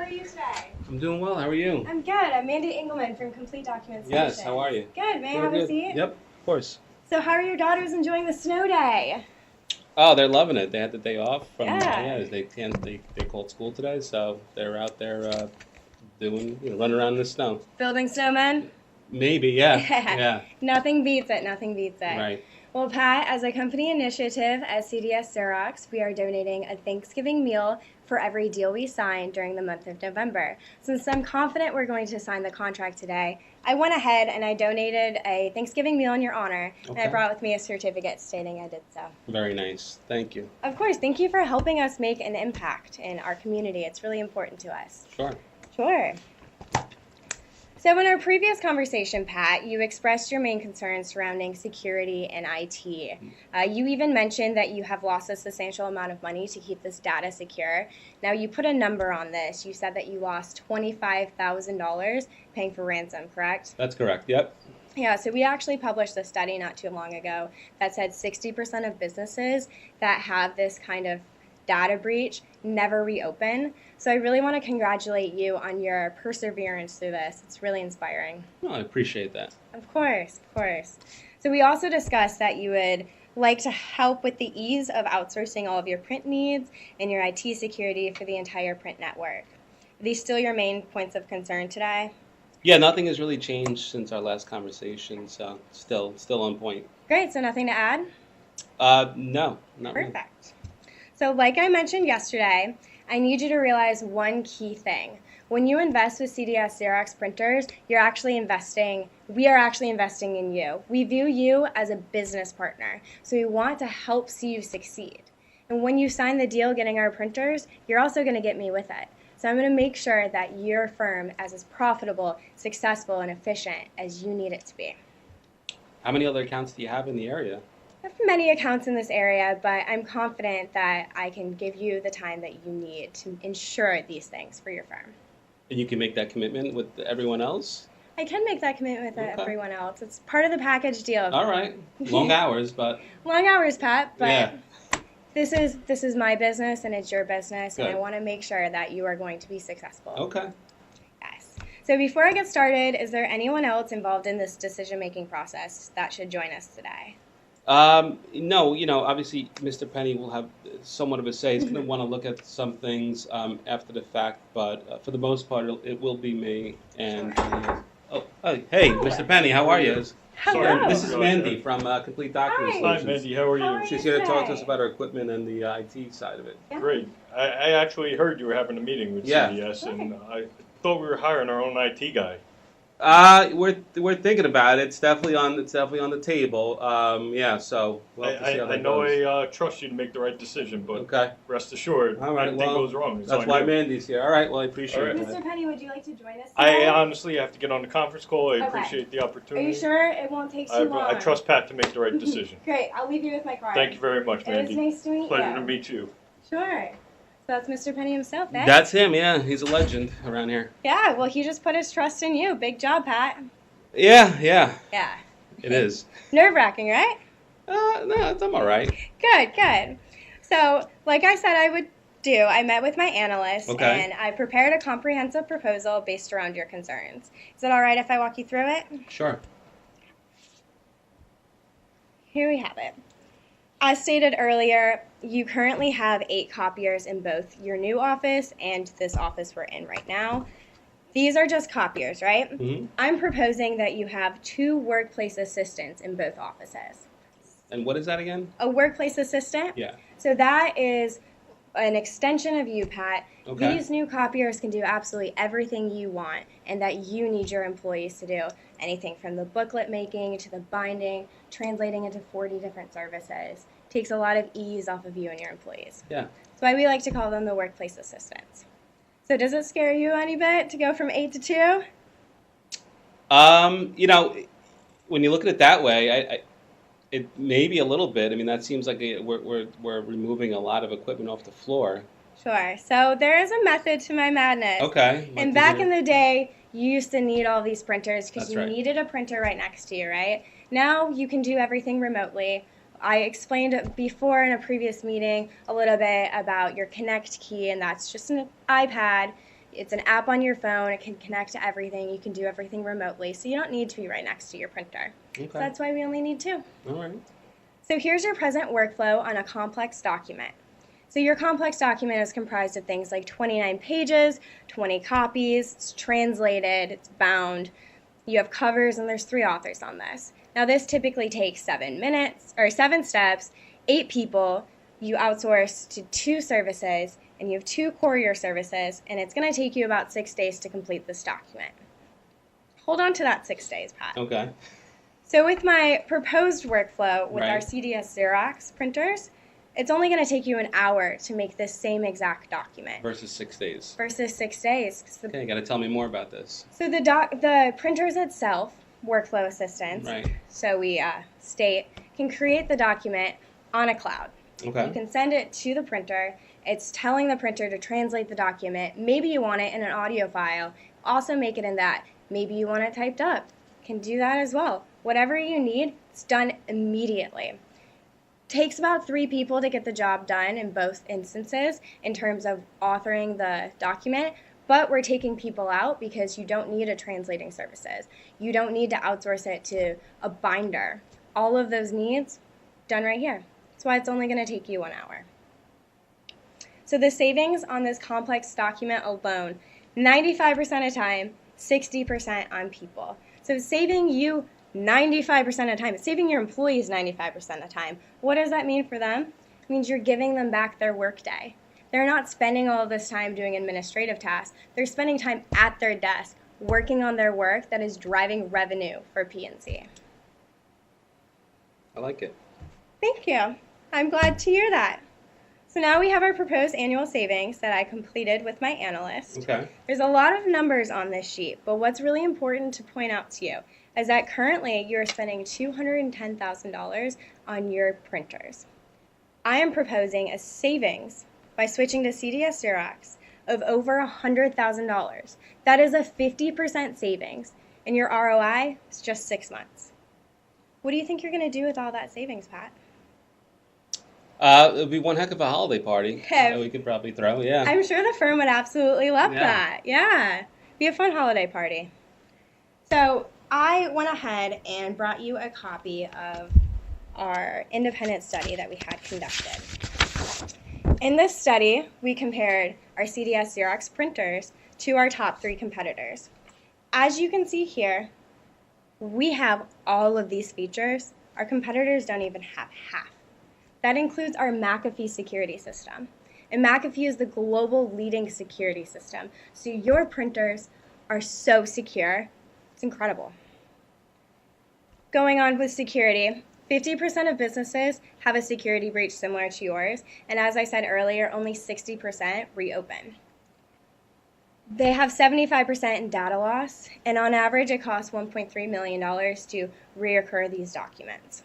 are you today? I'm doing well. How are you? I'm good. I'm Mandy Engelman from Complete Document Solutions. Yes, how are you? Good. May I have a seat? Yep, of course. So how are your daughters enjoying the snow day? Oh, they're loving it. They had the day off from Yeah. they called school today, so they're out there doing running around in the snow. Building snowmen? Maybe, yeah. Yeah. Nothing beats it. Nothing beats it. Right. Well, Pat, as a company initiative at CDS Xerox, we are donating a Thanksgiving meal for every deal we sign during the month of November. Since I'm confident we're going to sign the contract today, I went ahead and I donated a Thanksgiving meal in your honor, and I Okay. brought with me a certificate stating I did so. Very nice. Thank you. Of course, thank you for helping us make an impact in our community. It's really important to us. Sure. Sure. So in our previous conversation, Pat, you expressed your main concerns surrounding security and IT. You even mentioned that you have lost a substantial amount of money to keep this data secure. Now, you put a number on this. You said that you lost $25,000 paying for ransom, correct? That's correct. Yep. Yeah, so we actually published a study not too long ago that said 60% of businesses that have this kind of data breach never reopen. So I really want to congratulate you on your perseverance through this. It's really inspiring. No, I appreciate that. Of course, of course. So we also discussed that you would like to help with the ease of outsourcing all of your print needs and your IT security for the entire print network. Are these still your main points of concern today? Yeah, nothing has really changed since our last conversation, so still on point. Great, so nothing to add? No, not really. Perfect. So like I mentioned yesterday, I need you to realize one key thing. When you invest with CDS Xerox printers, we are actually investing in you. We view you as a business partner, so we want to help see you succeed. And when you sign the deal getting our printers, you're also going to get me with it. So I'm going to make sure that your firm is as profitable, successful, and efficient as you need it to be. How many other accounts do you have in the area? I have many accounts in this area, but I'm confident that I can give you the time that you need to ensure these things for your firm. And you can make that commitment with everyone else? I can make that commitment with Okay. everyone else. It's part of the package deal. All right. Long hours, but Long hours, Pat, but yeah. this is my business and it's your business, and I Good. want to make sure that you are going to be successful. Okay. Yes. So before I get started, is there anyone else involved in this decision-making process that should join us today? No, obviously Mr. Penny will have somewhat of a say. He's going to want to look at some things after the fact, but for the most part, it will be me. And hey, Mr. Penny, how are you? Hello. This is Mandy from Complete Document Hi. Hi, Solutions. Mandy. How are you? How are you? She's here to talk to us today? about our equipment and the IT side of it. Yeah. Great. I actually heard you were having a meeting with Yeah. CDS, and I thought we were hiring our own IT guy. We're thinking about it. It's definitely on the table. Yeah, so we'll have to see how I that know goes. I trust you to make the right decision, but Okay. rest assured, All right, anything well, goes wrong. It's That's on why you. Mandy's here. All right, well, I appreciate All right. that. Mr. Penny, would you like to join us I today? honestly have to get on the conference call. I Okay. appreciate the Are opportunity. you sure it won't take too long? I trust Pat to make the right decision. Great. I'll leave you with my card. Thank you very much, It was Mandy. nice to meet Pleasure you. to meet you. Sure. So that's Mr. Penny himself, eh? That's him, yeah. He's a legend around here. Yeah, well, he just put his trust in you. Big job, Pat. Yeah, Yeah. it is. Nerve-wracking, right? No, I'm all right. Good, good. So, like I said I would do, I met with my analyst, Okay. and I prepared a comprehensive proposal based around your concerns. Is it all right if I walk you through it? Sure. Here we have it. As stated earlier, you currently have 8 copiers in both your new office and this office we're in right now. These are just copiers, right? Hmm. I'm proposing that you have 2 workplace assistants in both offices. And what is that again? A workplace assistant? Yeah. So that is an extension of you, Pat. Okay. These new copiers can do absolutely everything you want and that you need your employees to do. Anything from the booklet making to the binding, translating into 40 different services. Takes a lot of ease off of you and your employees. Yeah. That's why we like to call them the workplace assistants. So does it scare you any bit to go from 8 to 2? When you look at it that way, it may be a little bit. I mean, that seems like we're removing a lot of equipment off the floor. Sure. So there is a method to my madness. Okay. And back in the day, you used to need all these printers because That's you right. needed a printer right next to you, right? Now you can do everything remotely. I explained before in a previous meeting a little bit about your Connect key, and that's just an iPad. It's an app on your phone. It can connect to everything. You can do everything remotely, so you don't need to be right next to your printer. Okay. So that's why we only need 2. All right. So here's your present workflow on a complex document. So your complex document is comprised of things like 29 pages, 20 copies, it's translated, it's bound, you have covers, and there's 3 authors on this. Now this typically takes 7 steps, 8 people, you outsource to 2 services, and you have 2 courier services, and it's going to take you about 6 days to complete this document. Hold on to that 6 days, Pat. Okay. So with my proposed workflow with our Right. CDS Xerox printers, it's only going to take you an hour to make this same exact document Versus 6 days. versus 6 days. Okay, you got to tell me more about this. So the printers itself, workflow assistants, Right. so we state, can create the document on a cloud. Okay. You can send it to the printer. It's telling the printer to translate the document. Maybe you want it in an audio file. Also make it in that. Maybe you want it typed up. Can do that as well. Whatever you need, it's done immediately. Takes about 3 people to get the job done in both instances in terms of authoring the document, but we're taking people out because you don't need a translating services. You don't need to outsource it to a binder. All of those needs done right here. That's why it's only going to take you 1 hour. So the savings on this complex document alone, 95% of time, 60% on people. So saving you 95% of time. It's saving your employees 95% of time. What does that mean for them? It means you're giving them back their workday. They're not spending all of this time doing administrative tasks. They're spending time at their desk, working on their work that is driving revenue for PNC. I like it. Thank you. I'm glad to hear that. So now we have our proposed annual savings that I completed with my analyst. Okay. There's a lot of numbers on this sheet, but what's really important to point out to you is that currently you're spending $210,000 on your printers. I am proposing a savings by switching to CDS Xerox of over $100,000. That is a 50% savings, and your ROI is just 6 months. What do you think you're going to do with all that savings, Pat? It would be one heck of a holiday party that we could probably throw, yeah. I'm sure the firm would absolutely love Yeah. that. Yeah. Be a fun holiday party. So I went ahead and brought you a copy of our independent study that we had conducted. In this study, we compared our CDS Xerox printers to our top 3 competitors. As you can see here, we have all of these features. Our competitors don't even have half. That includes our McAfee security system. And McAfee is the global leading security system. So your printers are so secure. It's incredible. Going on with security, 50% of businesses have a security breach similar to yours. And as I said earlier, only 60% reopen. They have 75% in data loss. And on average, it costs $1.3 million to reoccur these documents.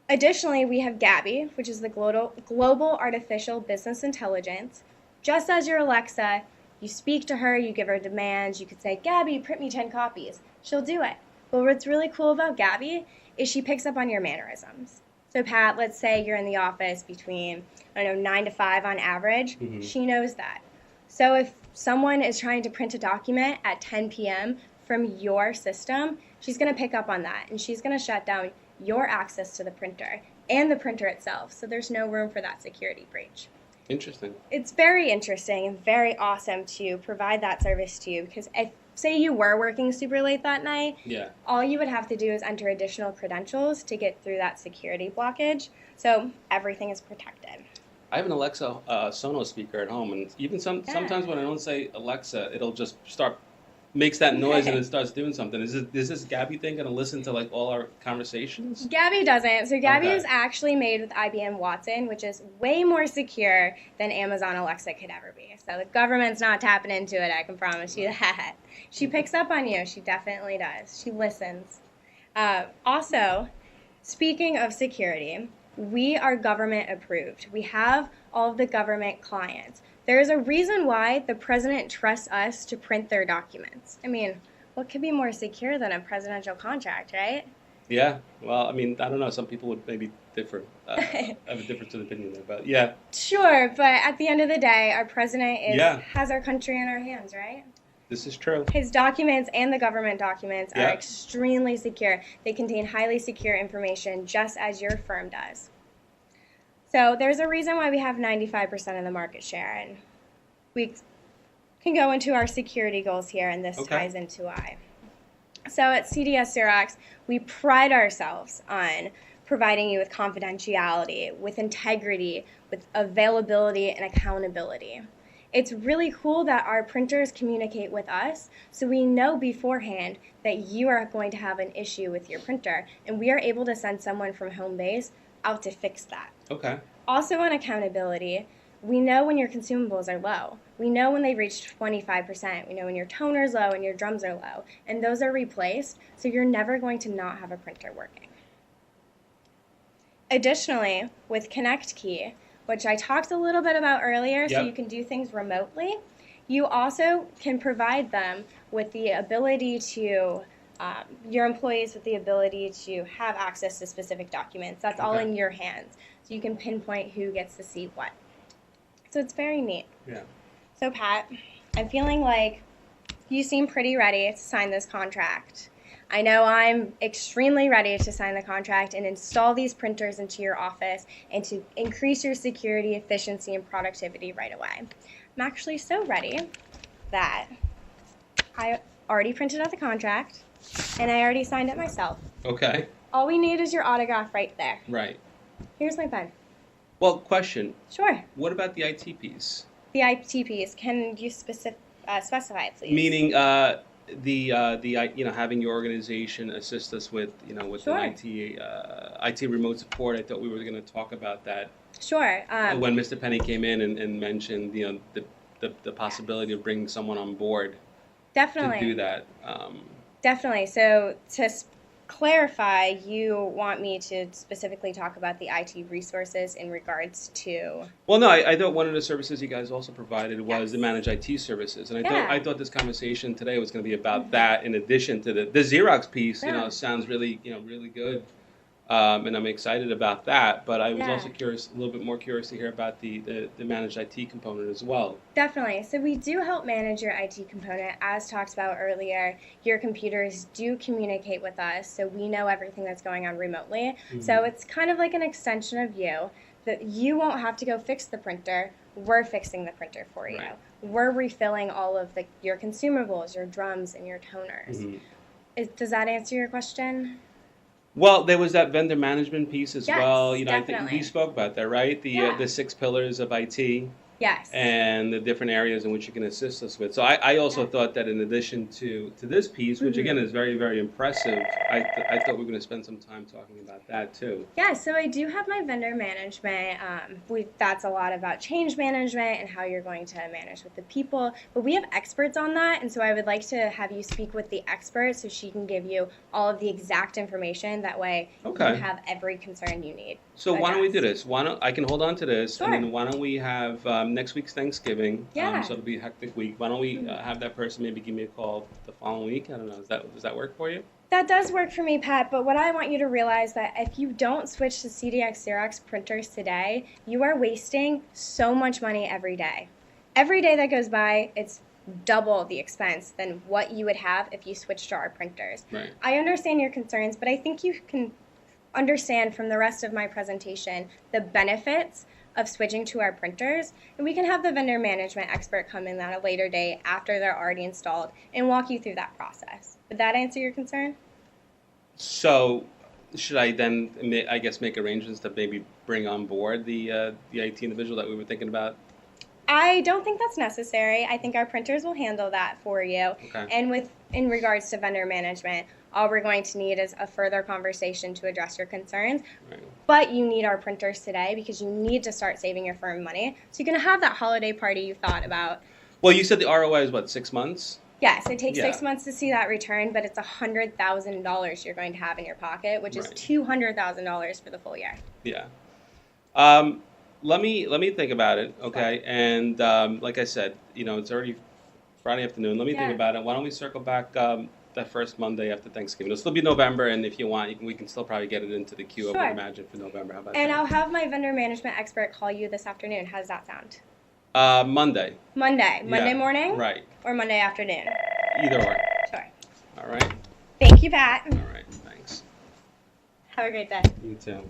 Additionally, we have Gabby, which is the global artificial business intelligence. Just as your Alexa, you speak to her, you give her demands, you could say, Gabby, print me 10 copies. She'll do it. But what's really cool about Gabby is she picks up on your mannerisms. So Pat, let's say you're in the office between, 9 to 5 on average. Mm-hmm. She knows that. So if someone is trying to print a document at 10 p.m. from your system, she's going to pick up on that, and she's going to shut down your access to the printer and the printer itself, so there's no room for that security breach. Interesting. It's very interesting and very awesome to provide that service to you because if, say you were working super late that night, Yeah. all you would have to do is enter additional credentials to get through that security blockage, so everything is protected. I have an Alexa Sonos speaker at home, and even sometimes when I don't say Alexa, it'll just makes that noise and it starts doing something. Is this Gabby thing going to listen to like all our conversations? Gabby doesn't. So Gabby Okay. is actually made with IBM Watson, which is way more secure than Amazon Alexa could ever be. So the government's not tapping into it, I can promise you that. She picks up on you. She definitely does. She listens. Also, speaking of security, we are government approved. We have all of the government clients. There's a reason why the president trusts us to print their documents. I mean, what could be more secure than a presidential contract, right? Yeah. Well, I mean, I don't know. Some people would maybe differ. I have a difference of opinion there, but yeah. Sure, but at the end of the day, our president Yeah. has our country in our hands, right? This is true. His documents and the government documents are Yeah. extremely secure. They contain highly secure information, just as your firm does. So there's a reason why we have 95% of the market share, and we can go into our security goals here, and this Okay. ties into why. So at CDS Xerox, we pride ourselves on providing you with confidentiality, with integrity, with availability and accountability. It's really cool that our printers communicate with us, so we know beforehand that you are going to have an issue with your printer, and we are able to send someone from home base out to fix that. Okay. Also on accountability, we know when your consumables are low. We know when they've reached 25%. We know when your toner's low and your drums are low. And those are replaced, so you're never going to not have a printer working. Additionally, with Connect Key, which I talked a little bit about earlier, so Yep. you can do things remotely, you also can provide them with the ability to your employees with the ability to have access to specific documents. That's all Okay. in your hands. So you can pinpoint who gets to see what. So it's very neat. Yeah. So Pat, I'm feeling like you seem pretty ready to sign this contract. I know I'm extremely ready to sign the contract and install these printers into your office and to increase your security, efficiency, and productivity right away. I'm actually so ready that I already printed out the contract and I already signed it myself. Okay. All we need is your autograph right there. Right. Here's my pen. Well, question. Sure. What about the IT piece? The IT piece, can you specify it, please? Meaning, having your organization assist us with, with Sure. an IT remote support. I thought we were going to talk about that Sure. when Mr. Penny came in and mentioned, the possibility of bringing someone on board Definitely. to do that. Definitely. So to clarify, you want me to specifically talk about the IT resources in regards to... Well, no, I thought one of the services you guys also provided was Yes. the managed IT services, and Yeah. I thought this conversation today was going to be about that in addition to the Xerox piece. Yeah. Sounds really really good, and I'm excited about that. But I was Yeah. also curious, a little bit more curious to hear about the managed IT component as well. Definitely. So we do help manage your IT component. As talked about earlier, your computers do communicate with us, so we know everything that's going on remotely. So it's kind of like an extension of you, that you won't have to go fix the printer. We're fixing the printer for you. Right. We're refilling all of your consumables, your drums, and your toners. Does that answer your question? Well, there was that vendor management piece as Yes, well. I think definitely. we spoke about that, right? Yeah. The 6 pillars of IT. Yes. And the different areas in which you can assist us with. So I also thought that in addition to this piece, which again is very, very impressive, I thought we were going to spend some time talking about that too. Yeah, so I do have my vendor management. That's a lot about change management and how you're going to manage with the people. But we have experts on that, and so I would like to have you speak with the expert so she can give you all of the exact information. That way Okay. you have every concern you need. So why don't we do address. this? I can hold on to this, Sure. and then why don't we have next week's Thanksgiving? Yeah. So it'll be a hectic week. Why don't we have that person maybe give me a call the following week? I don't know. Does that work for you? That does work for me, Pat, but what I want you to realize that if you don't switch to CDX Xerox printers today, you are wasting so much money every day. Every day that goes by, it's double the expense than what you would have if you switched to our printers. Right. I understand your concerns, but I think you can understand from the rest of my presentation the benefits of switching to our printers, and we can have the vendor management expert come in at a later date after they're already installed and walk you through that process. Would that answer your concern? So should I then, I guess, make arrangements to maybe bring on board the IT individual that we were thinking about? I don't think that's necessary. I think our printers will handle that for you. Okay. And in regards to vendor management, all we're going to need is a further conversation to address your concerns. Right. But you need our printers today because you need to start saving your firm money. So you can have that holiday party you thought about. Well, you said the ROI is what, 6 months? Yes, it takes Yeah. 6 months to see that return, but it's $100,000 you're going to have in your pocket, which is Right. $200,000 for the full year. Yeah. Let me think about it, okay? And like I said, it's already Friday afternoon. Let me think Yeah. about it. Why don't we circle back that first Monday after Thanksgiving. It'll still be November, and if you want, we can still probably get it into the queue, I Sure. would imagine, for November. How about And that? I'll have my vendor management expert call you this afternoon. How does that sound? Monday. Monday Yeah, morning? Right. Or Monday afternoon? Either or. Sure. All right. Thank you, Pat. All right. Thanks. Have a great day. You too.